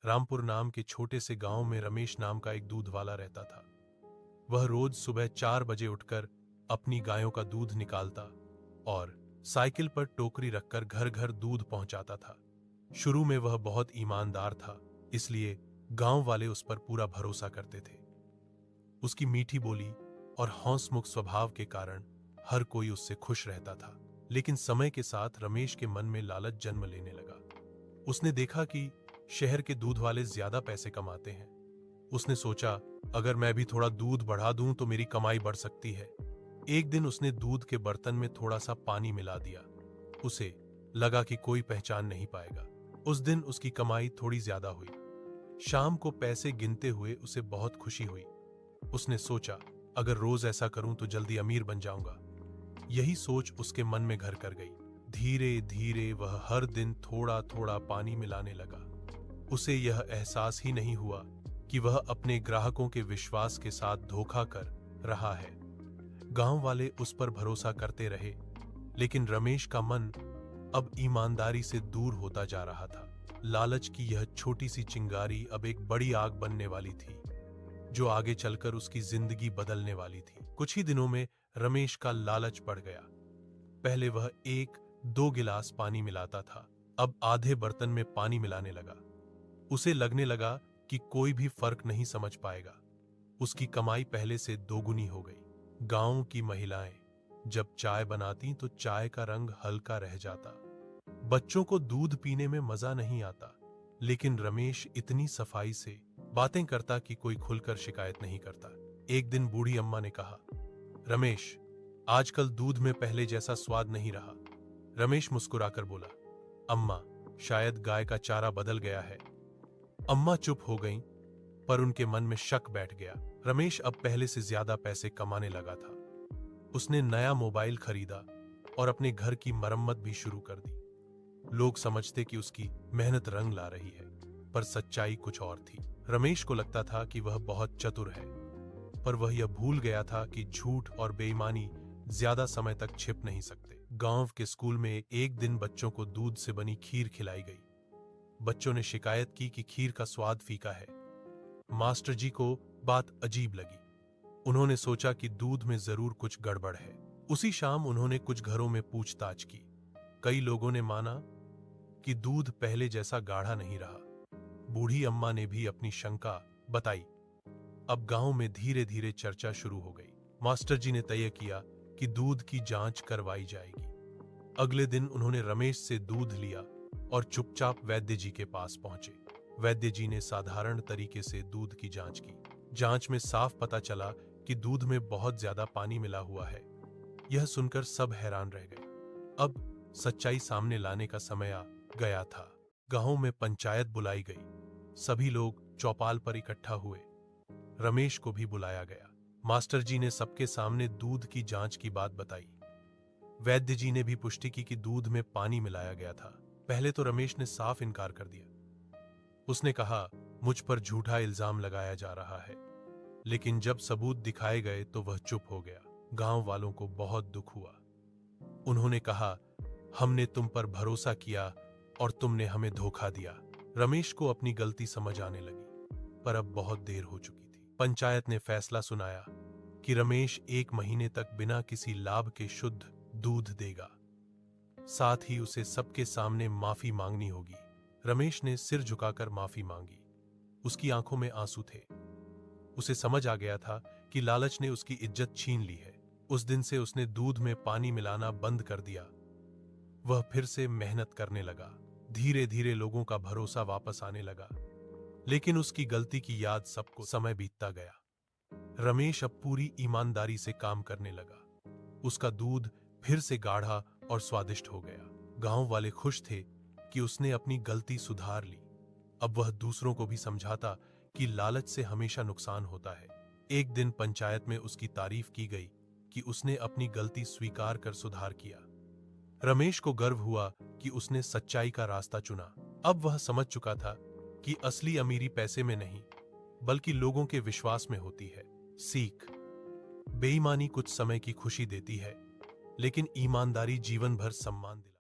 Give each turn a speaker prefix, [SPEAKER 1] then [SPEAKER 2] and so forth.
[SPEAKER 1] रामपुर नाम के छोटे से गांव में रमेश नाम का एक दूध वाला रहता था। वह रोज सुबह 4 बजे उठकर अपनी गायों का दूध निकालता और साइकिल पर टोकरी रखकर घर घर दूध पहुंचाता था। शुरू में वह बहुत ईमानदार था, इसलिए गांव वाले उस पर पूरा भरोसा करते थे। उसकी मीठी बोली और हंसमुख स्वभाव के कारण हर कोई उससे खुश रहता था। लेकिन समय के साथ रमेश के मन में लालच जन्म लेने लगा। उसने देखा कि शहर के दूध वाले ज्यादा पैसे कमाते हैं। उसने सोचा, अगर मैं भी थोड़ा दूध बढ़ा दूं तो मेरी कमाई बढ़ सकती है। एक दिन उसने दूध के बर्तन में थोड़ा सा पानी मिला दिया। उसे लगा कि कोई पहचान नहीं पाएगा। उस दिन उसकी कमाई थोड़ी ज्यादा हुई। शाम को पैसे गिनते हुए उसे बहुत खुशी हुई। उसने सोचा, अगर रोज ऐसा करूं तो जल्दी अमीर बन जाऊंगा। यही सोच उसके मन में घर कर गई। धीरे धीरे वह हर दिन थोड़ा थोड़ा पानी मिलाने लगा। उसे यह एहसास ही नहीं हुआ कि वह अपने ग्राहकों के विश्वास के साथ धोखा कर रहा है। गांव वाले उस पर भरोसा करते रहे, लेकिन रमेश का मन अब ईमानदारी से दूर होता जा रहा था। लालच की यह छोटी सी चिंगारी अब एक बड़ी आग बनने वाली थी, जो आगे चलकर उसकी जिंदगी बदलने वाली थी। कुछ ही दिनों में रमेश का लालच बढ़ गया। पहले वह 1-2 गिलास पानी मिलाता था, अब आधे बर्तन में पानी मिलाने लगा। उसे लगने लगा कि कोई भी फर्क नहीं समझ पाएगा। उसकी कमाई पहले से दोगुनी हो गई। गांव की महिलाएं जब चाय बनाती तो चाय का रंग हल्का रह जाता। बच्चों को दूध पीने में मजा नहीं आता, लेकिन रमेश इतनी सफाई से बातें करता कि कोई खुलकर शिकायत नहीं करता। एक दिन बूढ़ी अम्मा ने कहा, रमेश, आजकल दूध में पहले जैसा स्वाद नहीं रहा। रमेश मुस्कुराकर बोला, अम्मा, शायद गाय का चारा बदल गया है। अम्मा चुप हो गईं, पर उनके मन में शक बैठ गया। रमेश अब पहले से ज्यादा पैसे कमाने लगा था। उसने नया मोबाइल खरीदा और अपने घर की मरम्मत भी शुरू कर दी। लोग समझते कि उसकी मेहनत रंग ला रही है, पर सच्चाई कुछ और थी। रमेश को लगता था कि वह बहुत चतुर है, पर वह यह भूल गया था कि झूठ और बेईमानी ज्यादा समय तक छिप नहीं सकते। गांव के स्कूल में एक दिन बच्चों को दूध से बनी खीर खिलाई गई। बच्चों ने शिकायत की कि खीर का स्वाद फीका है। मास्टर जी को बात अजीब लगी। उन्होंने सोचा कि दूध में जरूर कुछ गड़बड़ है। उसी शाम उन्होंने कुछ घरों में पूछताछ की। कई लोगों ने माना कि दूध पहले जैसा गाढ़ा नहीं रहा। बूढ़ी अम्मा ने भी अपनी शंका बताई। अब गांव में धीरे धीरे चर्चा शुरू हो गई। मास्टर जी ने तय किया कि दूध की जांच करवाई जाएगी। अगले दिन उन्होंने रमेश से दूध लिया और चुपचाप वैद्य जी के पास पहुंचे। वैद्य जी ने साधारण तरीके से दूध की जांच की। जांच में साफ पता चला कि दूध में बहुत ज्यादा पानी मिला हुआ है। यह सुनकर सब हैरान रह गए। अब सच्चाई सामने लाने का समय आ गया था। गांव में पंचायत बुलाई गई। सभी लोग चौपाल पर इकट्ठा हुए। रमेश को भी बुलाया गया। मास्टर जी ने सबके सामने दूध की जांच की बात बताई। वैद्य जी ने भी पुष्टि की कि दूध में पानी मिलाया गया था। पहले तो रमेश ने साफ इनकार कर दिया। उसने कहा, मुझ पर झूठा इल्जाम लगाया जा रहा है। लेकिन जब सबूत दिखाए गए तो वह चुप हो गया। गांव वालों को बहुत दुख हुआ। उन्होंने कहा, हमने तुम पर भरोसा किया और तुमने हमें धोखा दिया। रमेश को अपनी गलती समझ आने लगी, पर अब बहुत देर हो चुकी थी। पंचायत ने फैसला सुनाया कि रमेश 1 महीने तक बिना किसी लाभ के शुद्ध दूध देगा। साथ ही उसे सबके सामने माफी मांगनी होगी। रमेश ने सिर झुकाकर माफी मांगी। उसकी आंखों में आंसू थे। उसे समझ आ गया था कि लालच ने उसकी इज्जत छीन ली है। उस दिन से उसने दूध में पानी मिलाना बंद कर दिया। वह फिर से मेहनत करने लगा। धीरे धीरे लोगों का भरोसा वापस आने लगा। लेकिन उसकी गलती की याद सबको समय बीतता गया। रमेश अब पूरी ईमानदारी से काम करने लगा। उसका दूध फिर से गाढ़ा और स्वादिष्ट हो गया। गांव वाले खुश थे कि उसने अपनी गलती सुधार ली। अब वह दूसरों को भी समझाता कि लालच से हमेशा नुकसान होता है। एक दिन पंचायत में उसकी तारीफ की गई कि उसने अपनी गलती स्वीकार कर सुधार किया। रमेश को गर्व हुआ कि उसने सच्चाई का रास्ता चुना। अब वह समझ चुका था कि असली अमीरी पैसे में नहीं, बल्कि लोगों के विश्वास में होती है। सीख: बेईमानी कुछ समय की खुशी देती है, लेकिन ईमानदारी जीवन भर सम्मान दिलाती है।